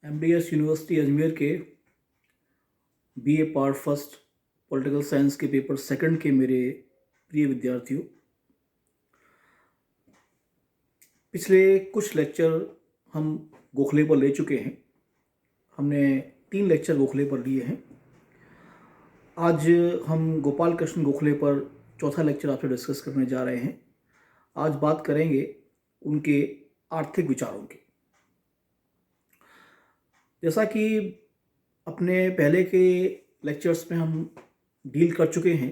MDS university Ajmer के BA part first political science के paper second के मेरे प्रिय विद्यार्थियों, पिछले कुछ लेक्चर हम गोखले पर ले चुके हैं। हमने 3 लेक्चर गोखले पर लिए हैं। आज हम गोपाल कृष्ण गोखले पर चौथा लेक्चर आपसे डिस्कस करने जा रहे हैं। आज बात करेंगे उनके आर्थिक विचारों की। जैसा कि अपने पहले के लेक्चर्स में हम डील कर चुके हैं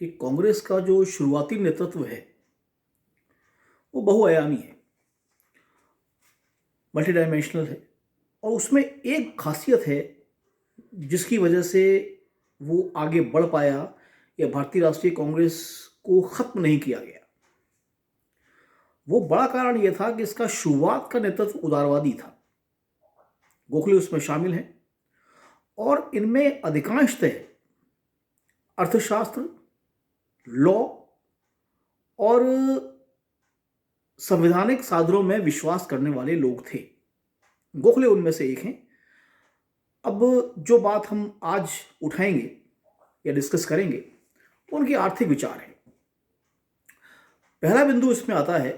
कि कांग्रेस का जो शुरुआती नेतृत्व है वो बहुआयामी है, मल्टी डायमेंशनल है, और उसमें एक खासियत है जिसकी वजह से वो आगे बढ़ पाया या भारतीय राष्ट्रीय कांग्रेस को ख़त्म नहीं किया गया। वो बड़ा कारण ये था कि इसका शुरुआत का नेतृत्व उदारवादी था। गोखले उसमें शामिल हैं और इनमें अधिकांशतः अर्थशास्त्र, लॉ और संवैधानिक साधनों में विश्वास करने वाले लोग थे। गोखले उनमें से एक हैं। अब जो बात हम आज उठाएंगे या डिस्कस करेंगे उनके आर्थिक विचार हैं। पहला बिंदु इसमें आता है,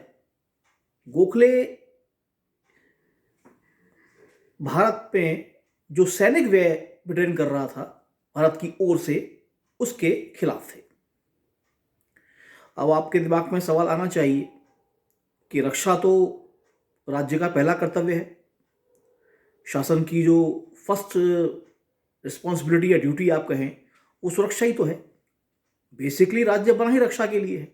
गोखले भारत में जो सैनिक व्यय ब्रिटेन कर रहा था भारत की ओर से, उसके खिलाफ थे। अब आपके दिमाग में सवाल आना चाहिए कि रक्षा तो राज्य का पहला कर्तव्य है। शासन की जो फर्स्ट रिस्पॉन्सिबिलिटी या ड्यूटी आप कहें वो सुरक्षा ही तो है। बेसिकली राज्य बना ही रक्षा के लिए है।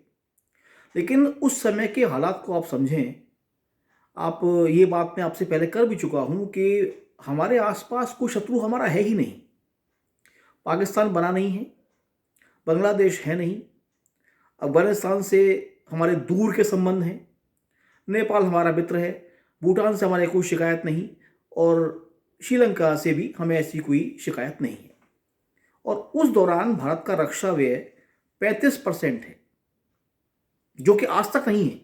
लेकिन उस समय के हालात को आप समझें। आप ये बात मैं आपसे पहले कर भी चुका हूँ कि हमारे आसपास कोई शत्रु हमारा है ही नहीं। पाकिस्तान बना नहीं है, बांग्लादेश है नहीं, अफगानिस्तान से हमारे दूर के संबंध हैं, नेपाल हमारा मित्र है, भूटान से हमारे कोई शिकायत नहीं, और श्रीलंका से भी हमें ऐसी कोई शिकायत नहीं है। और उस दौरान भारत का रक्षा व्यय 35% है, जो कि आज तक नहीं है।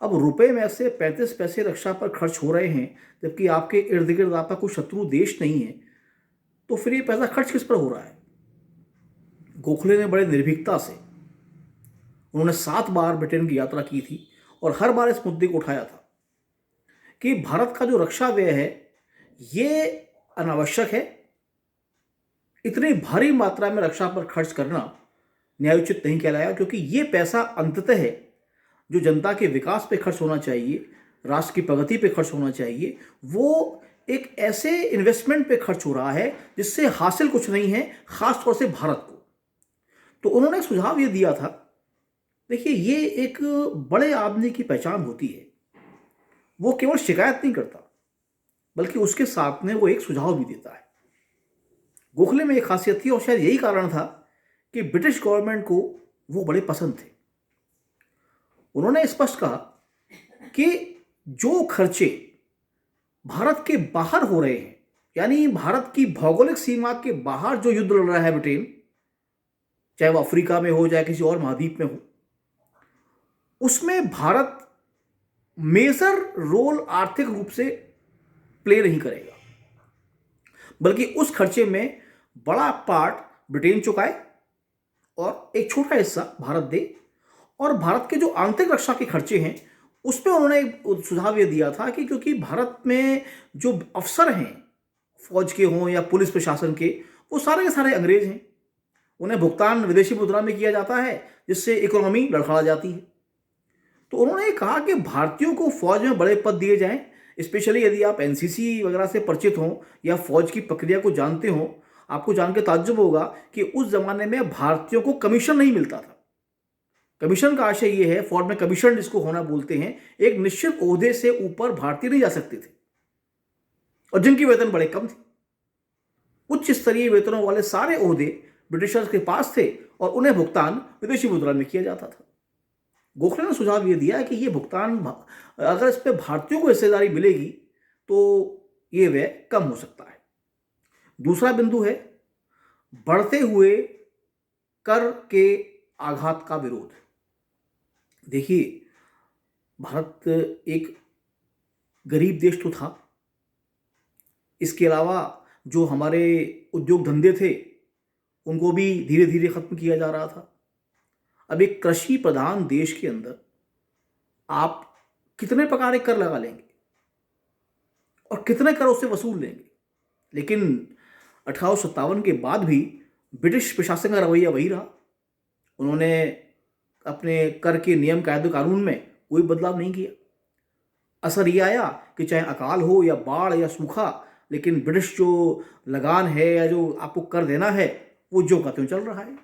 अब रुपए में से 35 पैसे रक्षा पर खर्च हो रहे हैं, जबकि आपके इर्द गिर्द आपका कोई शत्रु देश नहीं है, तो फिर ये पैसा खर्च किस पर हो रहा है? गोखले ने बड़े निर्भीकता से, उन्होंने 7 बार ब्रिटेन की यात्रा की थी और हर बार इस मुद्दे को उठाया था कि भारत का जो रक्षा व्यय है ये अनावश्यक है। इतनी भारी मात्रा में रक्षा पर खर्च करना न्यायोचित नहीं कहलाया, क्योंकि ये पैसा अंततः है जो जनता के विकास पे खर्च होना चाहिए, राष्ट्र की प्रगति पे खर्च होना चाहिए, वो एक ऐसे इन्वेस्टमेंट पे खर्च हो रहा है जिससे हासिल कुछ नहीं है, खास तौर से भारत को। तो उन्होंने सुझाव ये दिया था, देखिए ये एक बड़े आदमी की पहचान होती है, वो केवल शिकायत नहीं करता बल्कि उसके साथ में वो एक सुझाव भी देता है। गोखले में एक खासियत थी और शायद यही कारण था कि ब्रिटिश गवर्नमेंट को वो बड़े पसंद थे। उन्होंने स्पष्ट कहा कि जो खर्चे भारत के बाहर हो रहे हैं, यानी भारत की भौगोलिक सीमा के बाहर जो युद्ध लड़ रहा है ब्रिटेन, चाहे वो अफ्रीका में हो चाहे किसी और महाद्वीप में हो, उसमें भारत मेजर रोल आर्थिक रूप से प्ले नहीं करेगा, बल्कि उस खर्चे में बड़ा पार्ट ब्रिटेन चुकाए और एक छोटा हिस्सा भारत दे। और भारत के जो आंतरिक रक्षा के खर्चे हैं उस पर उन्होंने एक सुझाव ये दिया था कि क्योंकि भारत में जो अफसर हैं, फौज के हों या पुलिस प्रशासन के, वो सारे के सारे अंग्रेज हैं। उन्हें भुगतान विदेशी मुद्रा में किया जाता है, जिससे इकोनॉमी लड़खड़ा जाती है। तो उन्होंने कहा कि भारतीयों को फौज में बड़े पद दिए जाएं, स्पेशली यदि आप एनसीसी वगैरह से परिचित हों या फौज की प्रक्रिया को जानते हों। आपको जान के ताज्जुब होगा कि उस जमाने में भारतीयों को कमीशन नहीं मिलता था। कमीशन का आशय यह है, फौज में कमीशन जिसको होना बोलते हैं, एक निश्चित ओहदे से ऊपर भारतीय नहीं जा सकते थे और जिनकी वेतन बड़े कम थे। उच्च स्तरीय वेतनों वाले सारे ओहदे ब्रिटिशर्स के पास थे और उन्हें भुगतान विदेशी मुद्रा में किया जाता था। गोखले ने सुझाव यह दिया कि ये भुगतान, अगर इस पर भारतीयों को हिस्सेदारी मिलेगी तो ये व्यय कम हो सकता है। दूसरा बिंदु है बढ़ते हुए कर के आघात का विरोध। देखिए, भारत एक गरीब देश तो था, इसके अलावा जो हमारे उद्योग धंधे थे उनको भी धीरे धीरे खत्म किया जा रहा था। अब एक कृषि प्रधान देश के अंदर आप कितने प्रकार के कर लगा लेंगे और कितने कर उससे वसूल लेंगे? लेकिन 1857 के बाद भी ब्रिटिश प्रशासन का रवैया वही रहा। उन्होंने अपने कर के नियम कायदे कानून में कोई बदलाव नहीं किया। असर ये आया कि चाहे अकाल हो या बाढ़ या सूखा, लेकिन ब्रिटिश जो लगान है या जो आपको कर देना है वो जो का त्यों चल रहा है।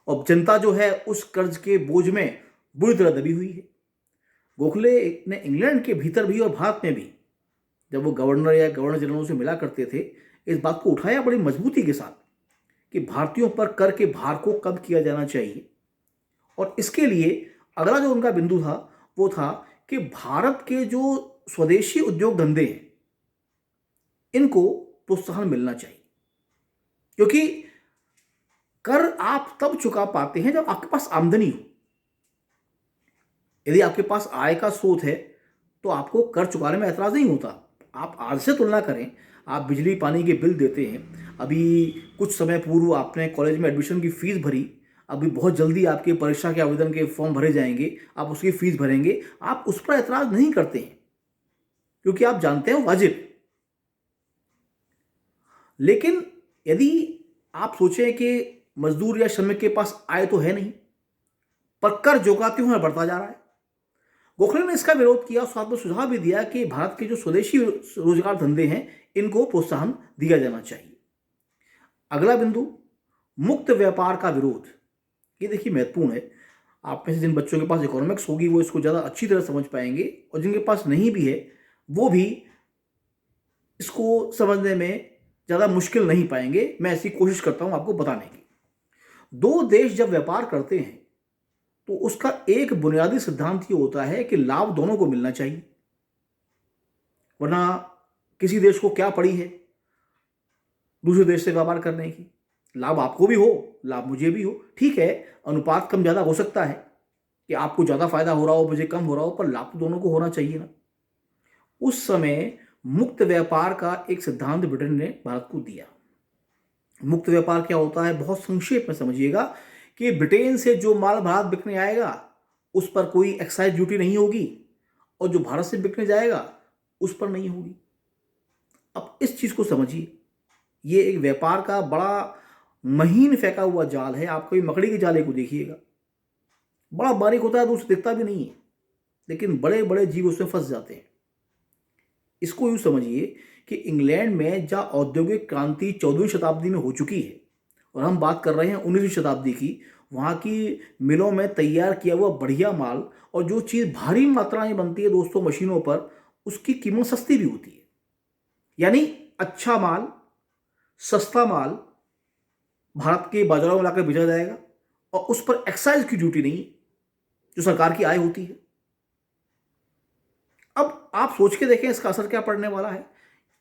और जनता जो है उस कर्ज के बोझ में बुरी तरह दबी हुई है। गोखले ने इंग्लैंड के भीतर भी और भारत में भी जब वो गवर्नर या गवर्नर जनरलों से मिला करते थे, इस बात को उठाया बड़ी मजबूती के साथ कि भारतीयों पर कर के भार को कम किया जाना चाहिए। और इसके लिए अगला जो उनका बिंदु था वो था कि भारत के जो स्वदेशी उद्योग धंधे हैं इनको प्रोत्साहन मिलना चाहिए, क्योंकि कर आप तब चुका पाते हैं जब आपके पास आमदनी हो। यदि आपके पास आय का स्रोत है तो आपको कर चुकाने में ऐतराज नहीं होता। आप आज से तुलना करें, आप बिजली पानी के बिल देते हैं, अभी कुछ समय पूर्व आपने कॉलेज में एडमिशन की फीस भरी, अभी बहुत जल्दी आपके परीक्षा के आवेदन के फॉर्म भरे जाएंगे, आप उसकी फीस भरेंगे, आप उस पर ऐतराज नहीं करते हैं क्योंकि आप जानते हैं वाजिब। लेकिन यदि आप सोचें कि मजदूर या श्रमिक के पास आय तो है नहीं पर कर चुकाते हुए बढ़ता जा रहा है, गोखले ने इसका विरोध किया। साथ में सुझाव भी दिया कि भारत के जो स्वदेशी रोजगार धंधे हैं इनको प्रोत्साहन दिया जाना चाहिए। अगला बिंदु, मुक्त व्यापार का विरोध। ये देखिए महत्वपूर्ण है। आप में से जिन बच्चों के पास इकोनॉमिक्स होगी वो इसको ज़्यादा अच्छी तरह समझ पाएंगे, और जिनके पास नहीं भी है वो भी इसको समझने में ज़्यादा मुश्किल नहीं पाएंगे। मैं ऐसी कोशिश करता हूँ आपको बताने की। दो देश जब व्यापार करते हैं तो उसका एक बुनियादी सिद्धांत ये होता है कि लाभ दोनों को मिलना चाहिए, वरना किसी देश को क्या पड़ी है दूसरे देश से व्यापार करने की। लाभ आपको भी हो, लाभ मुझे भी हो, ठीक है, अनुपात कम ज़्यादा हो सकता है कि आपको ज़्यादा फायदा हो रहा हो, मुझे कम हो रहा हो, पर लाभ तो दोनों को होना चाहिए ना। उस समय मुक्त व्यापार का एक सिद्धांत ब्रिटेन ने भारत को दिया। मुक्त व्यापार क्या होता है, बहुत संक्षेप में समझिएगा कि ब्रिटेन से जो माल भारत बिकने आएगा उस पर कोई एक्साइज ड्यूटी नहीं होगी, और जो भारत से बिकने जाएगा उस पर नहीं होगी। अब इस चीज़ को समझिए, ये एक व्यापार का बड़ा महीन फेंका हुआ जाल है। आप कभी मकड़ी के जाले को देखिएगा, बड़ा बारीक होता है तो उसे दिखता भी नहीं है, लेकिन बड़े बड़े जीव उसमें फंस जाते हैं। इसको यूँ समझिए कि इंग्लैंड में जहाँ औद्योगिक क्रांति 14वीं शताब्दी में हो चुकी है और हम बात कर रहे हैं 19वीं शताब्दी की, वहाँ की मिलों में तैयार किया हुआ बढ़िया माल और जो चीज़ भारी मात्रा में बनती है दोस्तों मशीनों पर, उसकी कीमत सस्ती भी होती है। यानी अच्छा माल, सस्ता माल भारत के बाजारों में लाकर बेचा जाएगा और उस पर एक्साइज की ड्यूटी नहीं जो सरकार की आय होती है। अब आप सोच के देखें इसका असर क्या पड़ने वाला है।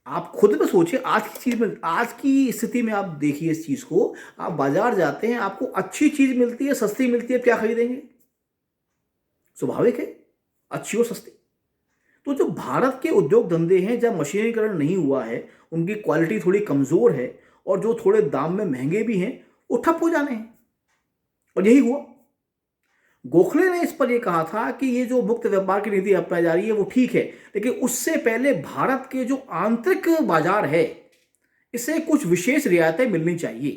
आप खुद में सोचिए, आज की चीज में, आज की स्थिति में आप देखिए इस चीज को। आप बाजार जाते हैं, आपको अच्छी चीज मिलती है, सस्ती मिलती है, क्या खरीदेंगे? स्वाभाविक है, अच्छी और सस्ती। तो जो भारत के उद्योग धंधे हैं जहाँ मशीनीकरण नहीं हुआ है, उनकी क्वालिटी थोड़ी कमजोर है और जो थोड़े दाम में महंगे भी हैं, वो ठप हो जाने हैं। और यही हुआ। गोखले ने इस पर यह कहा था कि ये जो मुक्त व्यापार की नीति अपनाई जा रही है वो ठीक है, लेकिन उससे पहले भारत के जो आंतरिक बाजार है इसे कुछ विशेष रियायतें मिलनी चाहिए,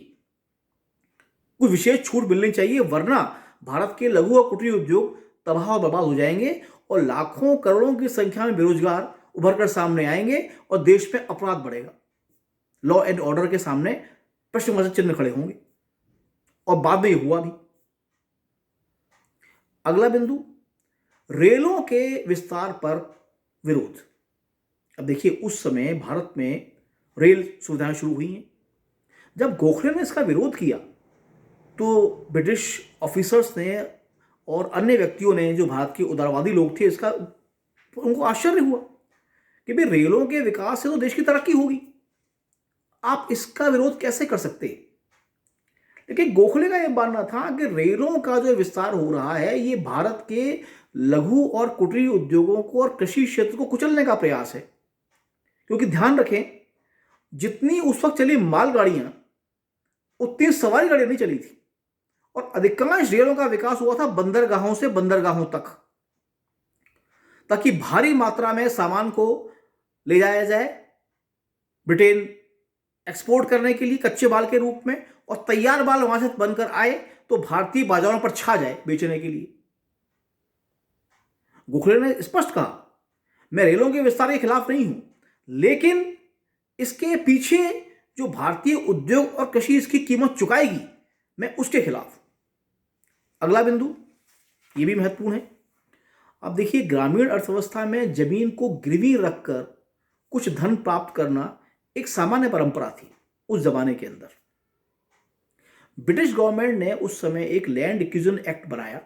कुछ विशेष छूट मिलनी चाहिए, वरना भारत के लघु और कुटीर उद्योग तबाह और बर्बाद हो जाएंगे और लाखों करोड़ों की संख्या में बेरोजगार उभर कर सामने आएंगे और देश में अपराध बढ़ेगा। लॉ एंड ऑर्डर के सामने प्रश्नवाचक चिन्ह खड़े होंगे, और बाद में यह हुआ भी। अगला बिंदु, रेलों के विस्तार पर विरोध। अब देखिए उस समय भारत में रेल सुविधाएं शुरू हुई हैं। जब गोखले ने इसका विरोध किया तो ब्रिटिश ऑफिसर्स ने और अन्य व्यक्तियों ने, जो भारत के उदारवादी लोग थे, इसका उनको आश्चर्य हुआ कि भाई रेलों के विकास से तो देश की तरक्की होगी, आप इसका विरोध कैसे कर सकते हैं? लेकिन गोखले का यह मानना था कि रेलों का जो विस्तार हो रहा है ये भारत के लघु और कुटीर उद्योगों को और कृषि क्षेत्र को कुचलने का प्रयास है। क्योंकि ध्यान रखें, जितनी उस वक्त चली मालगाड़ियां उतनी सवारी गाड़ियां नहीं चली थी, और अधिकांश रेलों का विकास हुआ था बंदरगाहों से बंदरगाहों तक, ताकि भारी मात्रा में सामान को ले जाया जाए ब्रिटेन एक्सपोर्ट करने के लिए कच्चे माल के रूप में, और तैयार माल वहां से बनकर आए तो भारतीय बाजारों पर छा जाए बेचने के लिए। गोखले ने स्पष्ट कहा, मैं रेलों के विस्तार के खिलाफ नहीं हूं, लेकिन इसके पीछे जो भारतीय उद्योग और कृषि इसकी कीमत चुकाएगी, मैं उसके खिलाफ। अगला बिंदु यह भी महत्वपूर्ण है। अब देखिए, ग्रामीण अर्थव्यवस्था में जमीन को गिरवी रखकर कुछ धन प्राप्त करना एक सामान्य परंपरा थी उस जमाने के अंदर। ब्रिटिश गवर्नमेंट ने उस समय एक लैंड एक्विजिशन एक्ट बनाया,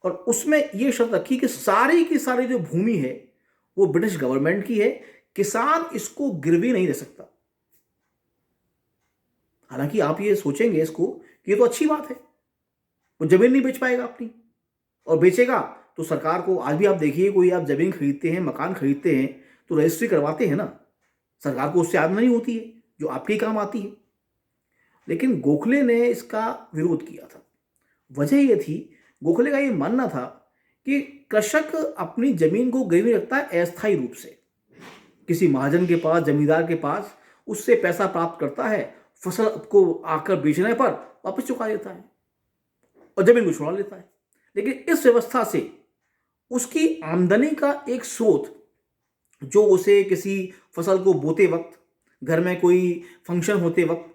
और उसमें यह शर्त रखी कि सारी की सारी जो भूमि है वो ब्रिटिश गवर्नमेंट की है, किसान इसको गिरवी नहीं रख सकता। हालांकि आप ये सोचेंगे इसको कि ये तो अच्छी बात है, वो जमीन नहीं बेच पाएगा अपनी, और बेचेगा तो सरकार को, आज भी आप देखिए, कोई आप जमीन खरीदते हैं, मकान खरीदते हैं तो रजिस्ट्री करवाते हैं ना, सरकार को उससे आमदनी होती है जो आपके काम आती है। लेकिन गोखले ने इसका विरोध किया था। वजह यह थी, गोखले का यह मानना था कि कृषक अपनी जमीन को गिरवी रखता है अस्थायी रूप से, किसी महाजन के पास, जमींदार के पास, उससे पैसा प्राप्त करता है, फसल को आकर बेचने पर वापस चुका देता है और जमीन को छुड़ा लेता है। लेकिन इस व्यवस्था से उसकी आमदनी का एक स्रोत, जो उसे किसी फसल को बोते वक्त, घर में कोई फंक्शन होते वक्त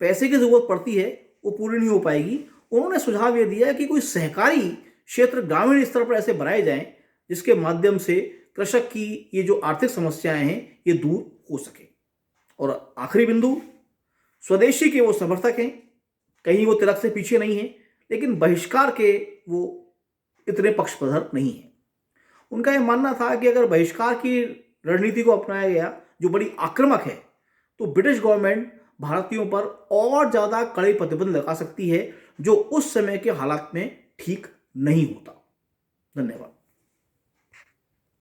पैसे की जरूरत पड़ती है, वो पूरी नहीं हो पाएगी। उन्होंने सुझाव यह दिया कि कोई सहकारी क्षेत्र ग्रामीण स्तर पर ऐसे बनाए जाएं जिसके माध्यम से कृषक की ये जो आर्थिक समस्याएं हैं ये दूर हो सके। और आखिरी बिंदु, स्वदेशी के वो समर्थक हैं, कहीं वो तिलक से पीछे नहीं है, लेकिन बहिष्कार के वो इतने पक्षधर नहीं है। उनका यह मानना था कि अगर बहिष्कार की रणनीति को अपनाया गया जो बड़ी आक्रामक है, तो ब्रिटिश गवर्नमेंट भारतीयों पर और ज्यादा कड़े प्रतिबंध लगा सकती है, जो उस समय के हालात में ठीक नहीं होता। धन्यवाद।